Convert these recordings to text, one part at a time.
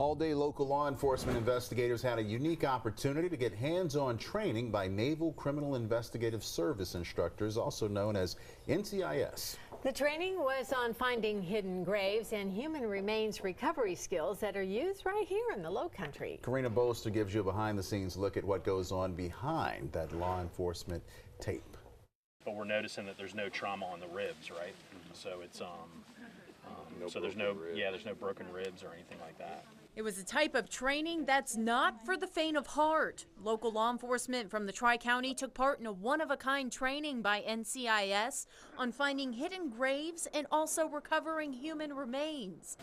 All-day local law enforcement investigators had a unique opportunity to get hands-on training by Naval Criminal Investigative Service instructors, also known as NCIS. The training was on finding hidden graves and human remains recovery skills that are used right here in the Lowcountry. Karina Bolster gives you a behind-the-scenes look at what goes on behind that law enforcement tape. But we're noticing that there's no trauma on the ribs, right? So it's there's no broken ribs or anything like that. It was a type of training that's not for the faint of heart. Local law enforcement from the Tri-County took part in a one-of-a-kind training by NCIS on finding hidden graves and also recovering human remains.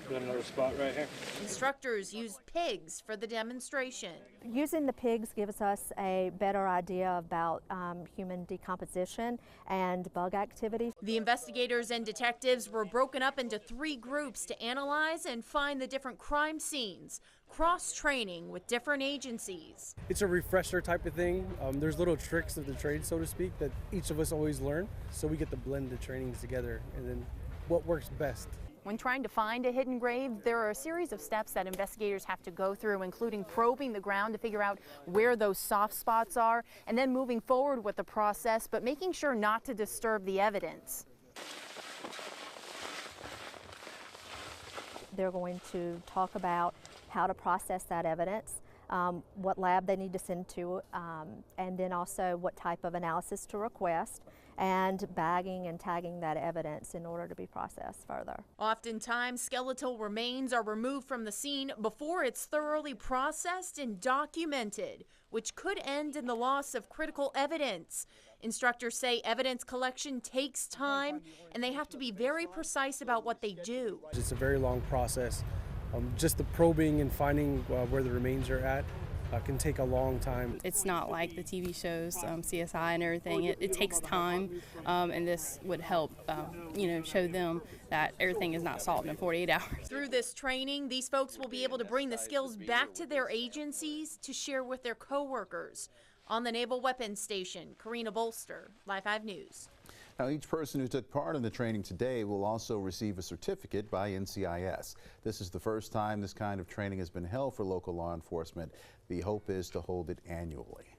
Got another spot right here. Instructors used pigs for the demonstration. Using the pigs gives us a better idea about human decomposition and bug activity. The investigators and detectives were broken up into 3 groups to analyze and find the different crime scenes, cross-training with different agencies. It's a refresher type of thing. There's little tricks of the trade, so to speak, that each of us always learn. So we get to blend the trainings together and then what works best. When trying to find a hidden grave, there are a series of steps that investigators have to go through, including probing the ground to figure out where those soft spots are, and then moving forward with the process, but making sure not to disturb the evidence. They're going to talk about how to process that evidence, what lab they need to send to, and then also what type of analysis to request, and bagging and tagging that evidence in order to be processed further. Oftentimes, skeletal remains are removed from the scene before it's thoroughly processed and documented, which could end in the loss of critical evidence. Instructors say evidence collection takes time, and they have to be very precise about what they do. It's a very long process. Just the probing and finding where the remains are at can take a long time. It's not like the TV shows, CSI and everything. It takes time, and this would help, show them that everything is not solved in 48 hours. Through this training, these folks will be able to bring the skills back to their agencies to share with their coworkers. On the Naval Weapons Station, Karina Bolster, Live 5 News. Now, each person who took part in the training today will also receive a certificate by NCIS. This is the first time this kind of training has been held for local law enforcement. The hope is to hold it annually.